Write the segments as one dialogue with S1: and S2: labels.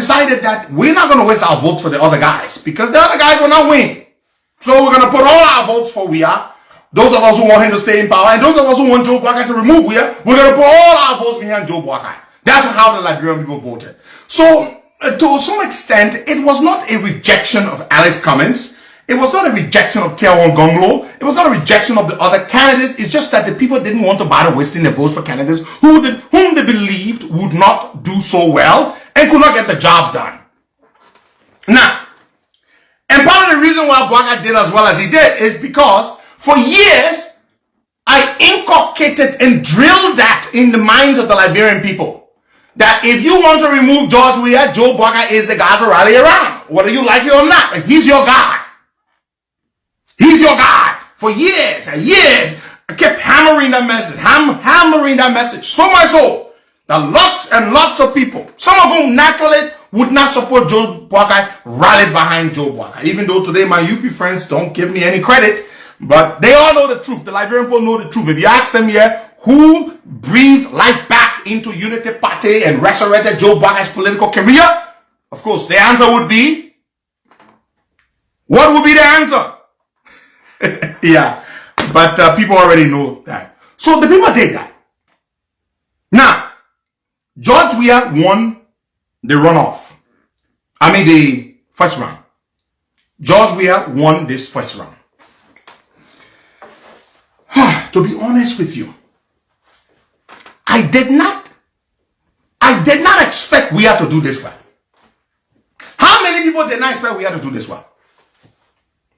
S1: decided that we're not going to waste our votes for the other guys because the other guys will not win. So we're going to put all our votes for Weah. Those of us who want him to stay in power, and those of us who want Joe Boakai to remove Weah, we're going to put all our votes behind Joe Boakai. That's how the Liberian people voted. So, to some extent, it was not a rejection of Alex Cummings. It was not a rejection of Teron Gonglo. It was not a rejection of the other candidates. It's just that the people didn't want to bother wasting their votes for candidates whom they believed would not do so well and could not get the job done. Now, and part of the reason why Boakai did as well as he did is because for years, I inculcated and drilled that in the minds of the Liberian people. That if you want to remove George Weah, Joe Boakai is the guy to rally around. Whether you like it or not, he's your guy. He's your guy. For years and years, I kept hammering that message, hammering that message. So much so that lots and lots of people, some of whom naturally would not support Joe Boakai, rallied behind Joe Boakai. Even though today my UP friends don't give me any credit, but they all know the truth. The Liberian people know the truth. If you ask them here, who breathed life back into Unity Party and resurrected Joe Boakai's political career? Of course, the answer would be, what would be the answer? Yeah, but people already know that. So the people did that. Now, George Weah won the runoff. I mean the first round. George Weah won this first round. To be honest with you, I did not expect Weah to do this well. How many people did not expect Weah to do this well?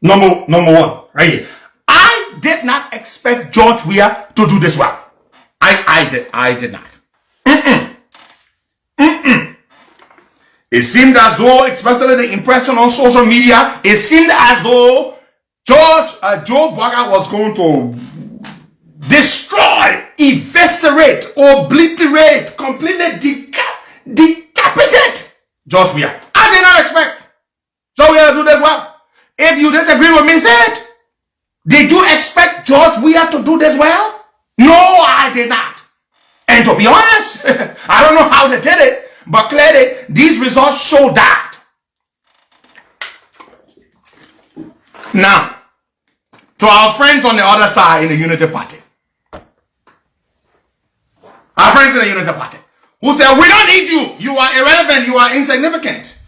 S1: Number one, right here. I did not expect George Weah to do this well. I did not. It seemed as though, especially the impression on social media, it seemed as though Joe Boakai was going to destroy, eviscerate, obliterate, completely decapitate George Weah. I did not expect George Weah to do this well. If you disagree with me, say it. Did you expect George Weah to do this well? No, I did not. And to be honest, I don't know how they did it, but clearly these results show that. Now, to our friends on the other side in the Unity Party, our friends in the Unity Party, who say, we don't need you, you are irrelevant, you are insignificant.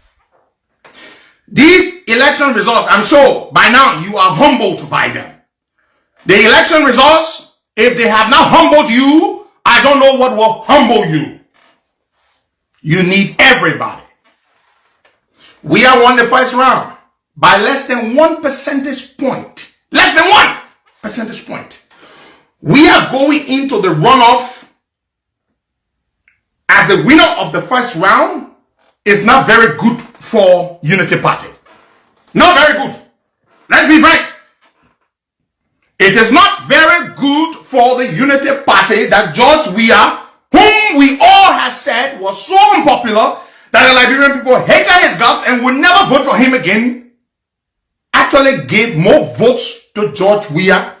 S1: These election results, I'm sure by now you are humbled by them. The election results, if they have not humbled you, I don't know what will humble you. You need everybody. Weah won the first round by less than 1 percentage point. Less than 1 percentage point. We are going into the runoff as the winner of the first round is not very good for Unity Party. Not very good. Let's be frank. It is not very good for the Unity Party that George Weah, whom we all have said was so unpopular that the Liberian people hated his guts and would never vote for him again, actually gave more votes to George Weah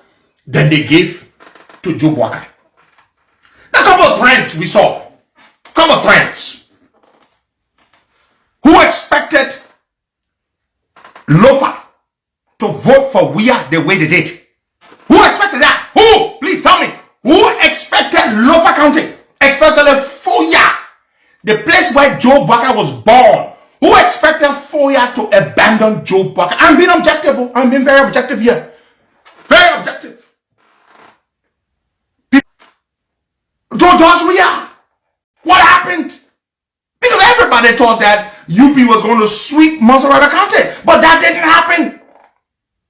S1: than they gave to Joe Boakai. A couple of trends we saw. Couple of trends. Who expected Lofa to vote for Weah the way they did? Who expected that? Who? Please tell me. Who expected Lofa County, especially Foya, the place where Joe Boakai was born? Who expected Foya to abandon Joe Boakai? I'm being objective. I'm being very objective here. Very objective. George Weah. What happened? Because everybody thought that UP was going to sweep Monserrate County, but that didn't happen.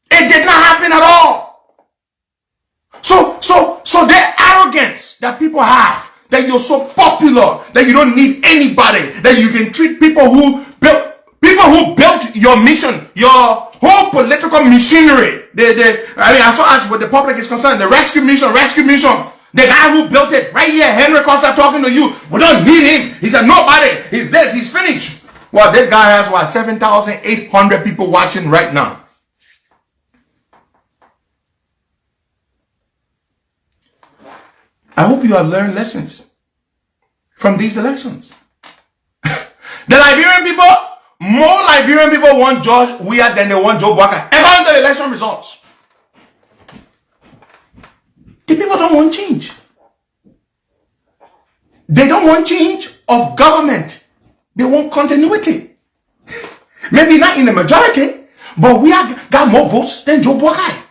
S1: It did not happen at all. So the arrogance that people have, that you're so popular, that you don't need anybody, that you can treat people who built your mission, your whole political machinery. As far as what the public is concerned, the rescue mission. The guy who built it, right here, Henry Costa talking to you. We don't need him. He said, nobody. He's this. He's finished. Well, this guy has, 7,800 people watching right now. I hope you have learned lessons from these elections. The Liberian people more Liberian people want George Weah than they want Joe Boakai. According to the election results. The people don't want change. They don't want change of government. They want continuity. Maybe not in the majority, but we have got more votes than Joe Boakai.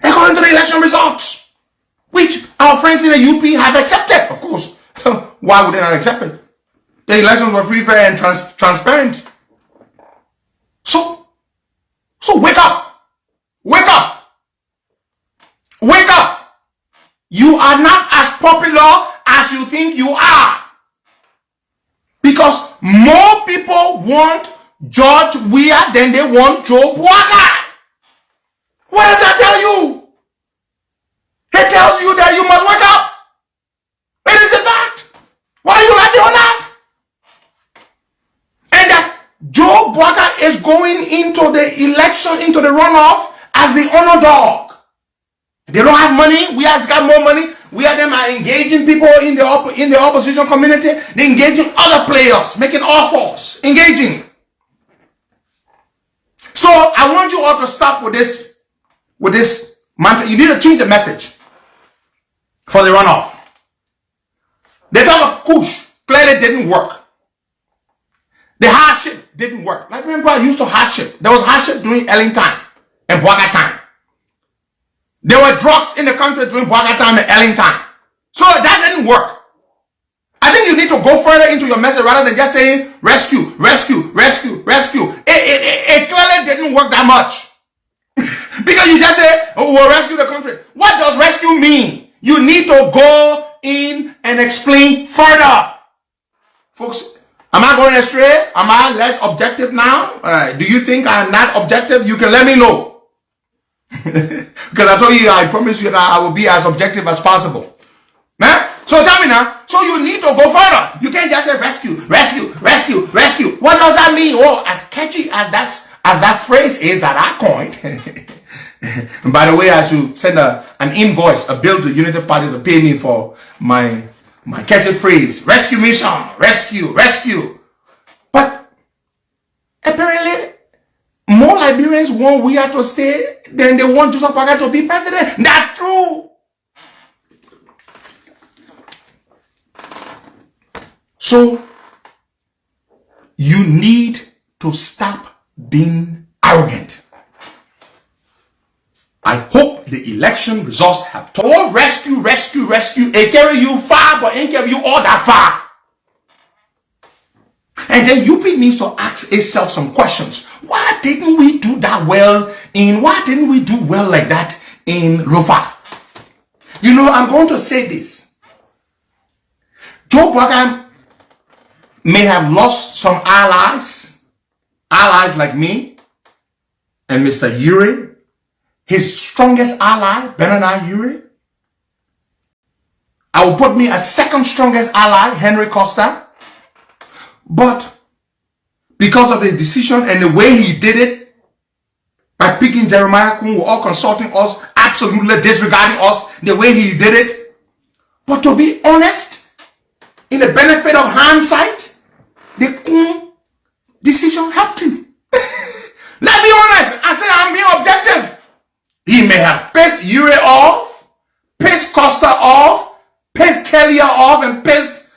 S1: According to the election results, which our friends in the UP have accepted, of course. Why would they not accept it? The elections were free, fair, and transparent. So wake up. Wake up. Wake up. You are not as popular as you think you are. Because more people want George Weah than they want Joe Boakai. What does that tell you? It tells you that you must wake up. It is a fact. Whether you like it or not. And that Joe Boakai is going into the election, into the runoff as the underdog. They don't have money. We have got more money. We are them are engaging people in the opposition community. They're engaging other players, making offers, engaging. So I want you all to stop with this mantra. You need to change the message for the runoff. The talk of Kush clearly didn't work. The hardship didn't work. Like remember, I used to hardship. There was hardship during Elling time and Boakai time. There were drugs in the country during Boakai time and Elling time. So that didn't work. I think you need to go further into your message rather than just saying rescue, rescue, rescue, rescue. It clearly didn't work that much. Because you just say, oh, we'll rescue the country. What does rescue mean? You need to go in and explain further. Folks, am I going astray? Am I less objective now? Do you think I'm not objective? You can let me know. Because I told you, I promise you that I will be as objective as possible. Man? So tell me now. So you need to go further. You can't just say rescue, rescue, rescue, rescue. What does that mean? Oh, as catchy as that phrase is that I coined. And by the way, I should send an invoice, a bill to Unity Party to pay me for my catchy phrase. Rescue mission. Rescue, rescue. But apparently, more Liberians want Weah to stay than they want Joseph Boakai to be president. That's true. So, you need to stop being arrogant. I hope the election results have told rescue, rescue, rescue. It carry you far, but it carry you all that far. And then UP needs to ask itself some questions. Why didn't we do that well why didn't we do well like that in Lofa? You know, I'm going to say this. Joe Boakai may have lost some allies like me and Mr. Yuri. His strongest ally, Benani Yuri. I will put me as second strongest ally, Henry Costa. But because of the decision and the way he did it, by picking Jeremiah Kun, we're all consulting us, absolutely disregarding us, the way he did it. But to be honest, in the benefit of hindsight, the Kun decision helped him. Let's be honest. I say I'm being objective. He may have pissed Yuri off, pissed Costa off, pissed Telia off, and pissed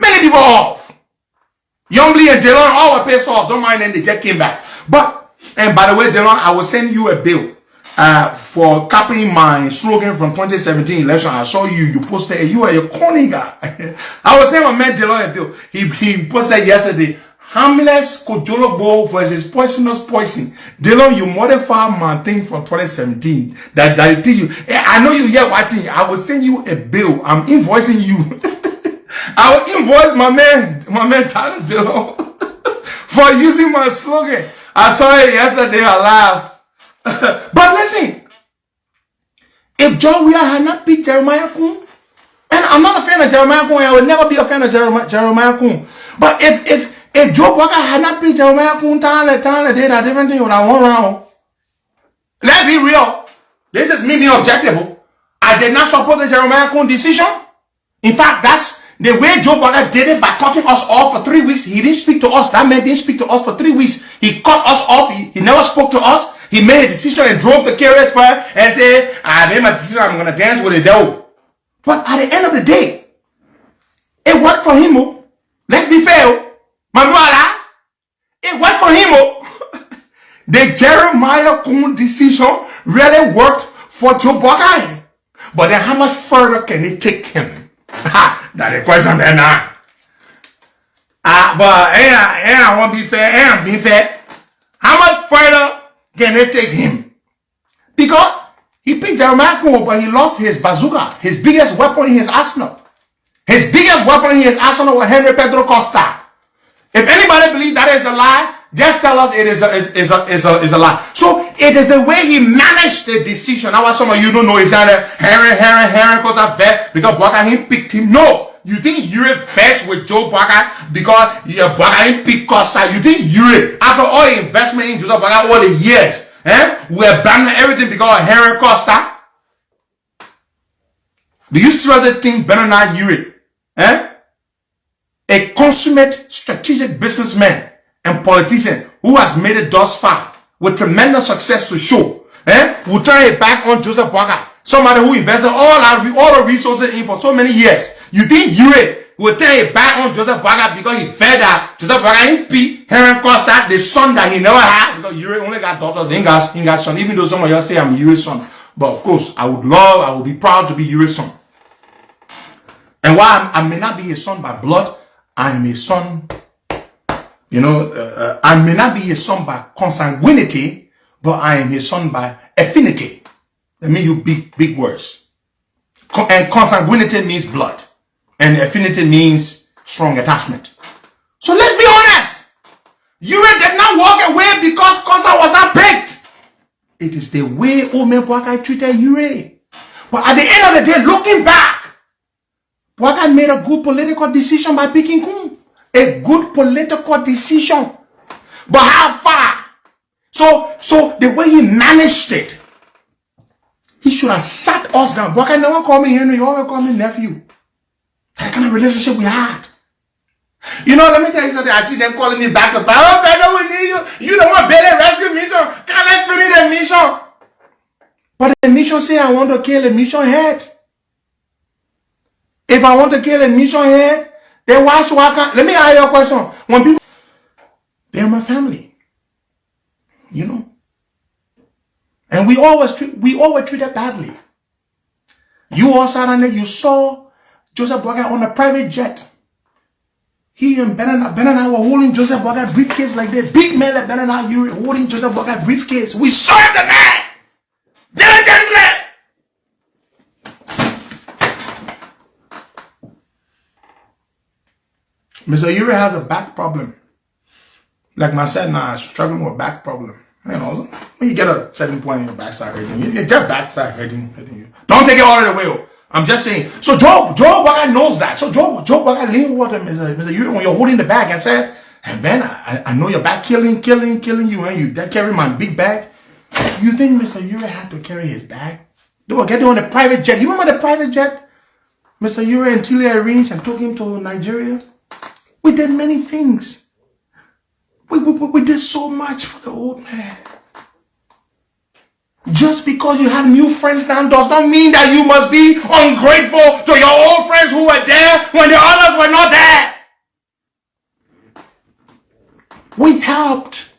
S1: many people off. Youngly and Delon all were pissed off. Don't mind them, they just came back. But, and by the way, Delon, I will send you a bill for copying my slogan from 2017 election. I saw you posted, you are a corny guy. I will send my man Delon a bill. He posted yesterday, harmless Kojolobo versus poisonous poison. Delon, you modify my thing from 2017. That I tell you, I know you hear watching. I will send you a bill. I'm invoicing you. I will invoice my man Thomas Delon for using my slogan. I saw it yesterday, I laughed. But listen, if Joe Weah had not picked Jeremiah Kun, and I'm not a fan of Jeremiah Kun, I would never be a fan of Jeremiah Kun. But if Joe Boakai had not picked Jeremiah Kun, they did a different thing with that one round. Let's be real. This is me being objective. I did not support the Jeremiah Kun decision. In fact, The way Joe Bugger did it by cutting us off for 3 weeks, he didn't speak to us. That man didn't speak to us for 3 weeks. He cut us off. He never spoke to us. He made a decision and drove the carriers fire and said, I made my decision. I'm going to dance with the devil. But at the end of the day, it worked for him. Oh. Let's be fair. Manuela, it worked for him. The Jeremiah Kuhn decision really worked for Joe Bugger. But then how much further can it take him? That's the question there now. But I want to be fair. I being fair. How much further can it take him? Because he picked Jeremiah Kuhn, but he lost his bazooka, his biggest weapon in his arsenal. His biggest weapon in his arsenal was Henry Pedro Costa. If anybody believes that is a lie, just tell us it is a lie. So it is the way he managed the decision. Now, some of you don't know is that Henry Costa vet because Bugger he picked him. No, you think you're vexed with Joe Bugger because Bugger he picked Costa. You think you're after all the investment in Joseph Bugger all the years, we abandoned everything because of Henry Costa. Do you seriously think Bernard Ure, a consummate strategic businessman and politician who has made it thus far with tremendous success to show, will turn it back on Joseph Bugger, somebody who invested all the resources in for so many years? You think Ure will turn it back on Joseph Bugger because he fed that Joseph Bugger in P. Henry Costa, the son that he never had, because Ure only got daughters, he got son, even though some of y'all say I'm Ure's son. But of course, I would be proud to be Ure's son. And while I may not be his son by blood, I am his son, I may not be his son by consanguinity, but I am his son by affinity. Let me use big words. And consanguinity means blood. And affinity means strong attachment. So let's be honest. Ure did not walk away because Kosa was not picked. It is the way Ome Bugger treated Ure. But at the end of the day, looking back, Bugger made a good political decision by picking Kuhn. A good political decision. But how far? So the way he managed it, he should have sat us down. Bugger never called me Henry, he always called me nephew. That kind of relationship we had. Let me tell you something. I see them calling me back to back. Oh, Pedro, we need you. You don't want Bailey rescue mission. Can't let's finish the mission. But the mission say I want to kill a mission head. If I want to kill a mission head, then why should I can't? Let me ask you a question. When people, they're my family, and we always treated badly. You all sat on there, you saw Joseph Bugger on a private jet. He and Ben and I were holding Joseph Bugger briefcase like that. Big man like Ben and I, you were holding Joseph Bugger briefcase. We served the man diligently. Mr. Ure has a back problem. Like myself now, I'm struggling with back problem. When you get a 7 point in your backside hurting, you get just backside hurting you. Don't take it all the way. I'm just saying. So Joe Bugger knows that. So Joe Bugger leaned over to Mr. Ure when you're holding the bag and said, "Hey man, I know your back killing you, and you carry my big bag." You think Mr. Ure had to carry his bag? They were getting on the private jet. You remember the private jet? Mr. Ure and Tilly arranged and took him to Nigeria. We did many things. We did so much for the old man. Just because you have new friends now does not mean that you must be ungrateful to your old friends who were there when the others were not there. We helped.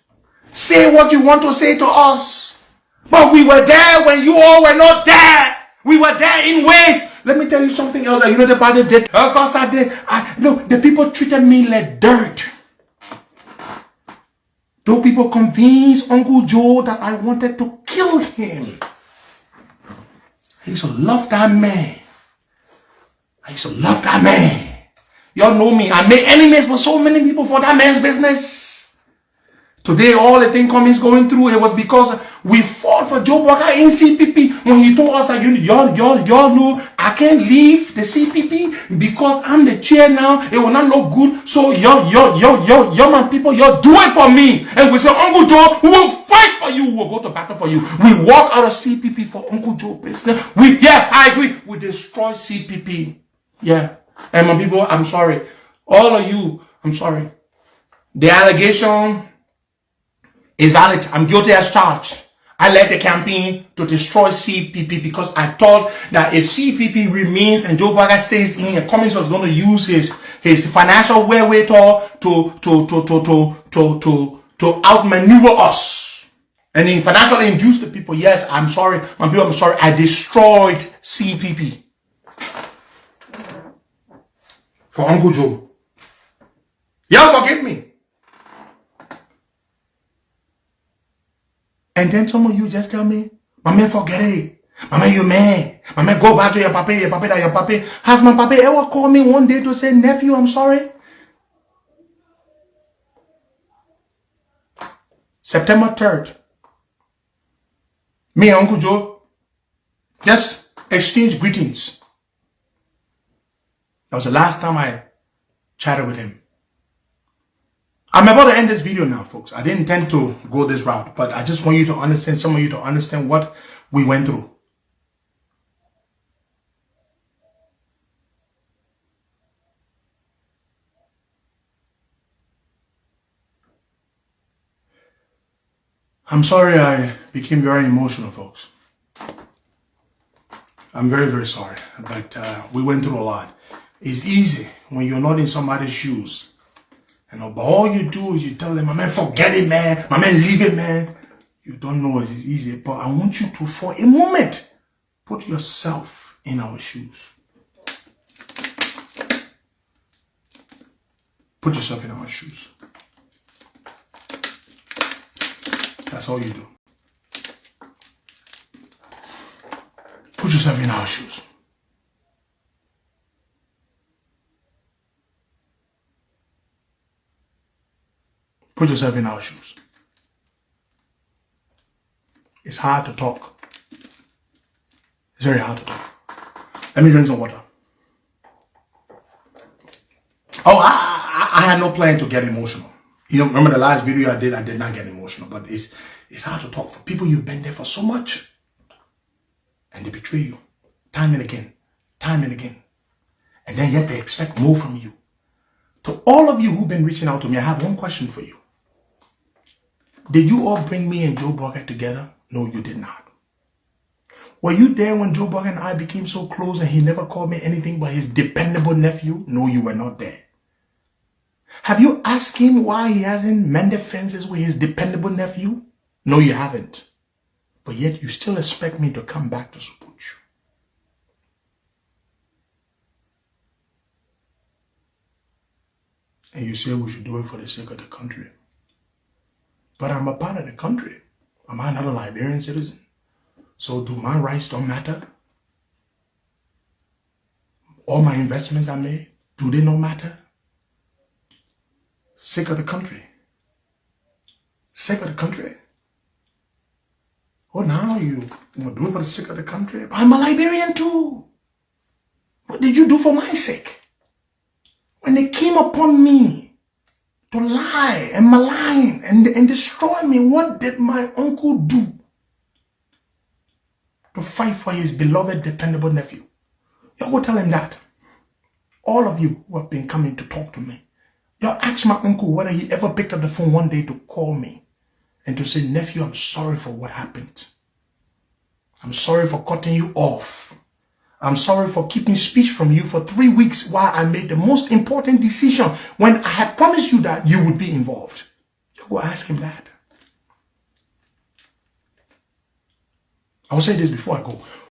S1: Say what you want to say to us. But we were there when you all were not there. We were there in ways. Let me tell you something else that the party did. Costa did. The people treated me like dirt. Those people convinced Uncle Joe that I wanted to kill him. I used to love that man. Y'all know me. I made enemies with so many people for that man's business. Today, all the thing Cummings going through, it was because we fought for Joe Bugger in CPP when he told us that y'all know I can't leave the CPP because I'm the chair now. It will not look good. So y'all my people, y'all do it for me. And we say, Uncle Joe, we will fight for you. We will go to battle for you. We walk out of CPP for Uncle Joe business. I agree. We destroy CPP. Yeah. And my people, I'm sorry. All of you, I'm sorry. The allegation is valid. I'm guilty as charged. I led the campaign to destroy CPP because I thought that if CPP remains and Joe Biden stays in, Cummings was going to use his financial wherewithal to outmaneuver us. And he financially induced the people. Yes, I'm sorry. My people, I'm sorry. I destroyed CPP for Uncle Joe. Y'all forgive me. And then some of you just tell me, my man, forget it. My man, you man. My man, go back to your papa, your papa, your papa. Has my papa ever called me one day to say, nephew, I'm sorry? September 3rd, me and Uncle Joe just exchanged greetings. That was the last time I chatted with him. I'm about to end this video now, folks. I didn't intend to go this route, but I just want you to understand, some of you to understand what we went through. I'm sorry I became very emotional, folks. I'm very, very sorry, but we went through a lot. It's easy when you're not in somebody's shoes. But all you do is you tell them, my man, forget it, man. My man, leave it, man. You don't know it's easy, but I want you to, for a moment, put yourself in our shoes. Put yourself in our shoes. That's all you do. Put yourself in our shoes. Put yourself in our shoes. It's hard to talk. It's very hard to talk. Let me drink some water. Oh, I had no plan to get emotional. You know, remember the last video I did not get emotional, but it's hard to talk for people you've been there for so much. And they betray you time and again, time and again. And then yet they expect more from you. To all of you who've been reaching out to me, I have one question for you. Did you all bring me and Joe Bugger together? No, you did not. Were you there when Joe Bugger and I became so close and he never called me anything but his dependable nephew? No, you were not there. Have you asked him why he hasn't mended fences with his dependable nephew? No, you haven't. But yet you still expect me to come back to support you. And you say we should do it for the sake of the country. But I'm a part of the country. Am I not a Liberian citizen? So do my rights don't matter? All my investments I made, do they not matter? Sake of the country. Sake of the country. Oh, now you want to do it for the sake of the country? But I'm a Liberian too. What did you do for my sake? When they came upon me to lie and malign and destroy me, what did my uncle do to fight for his beloved, dependable nephew? Y'all go tell him that. All of you who have been coming to talk to me, y'all ask my uncle whether he ever picked up the phone one day to call me and to say, nephew, I'm sorry for what happened. I'm sorry for cutting you off. I'm sorry for keeping speech from you for 3 weeks while I made the most important decision when I had promised you that you would be involved. You go ask him that. I will say this before I go.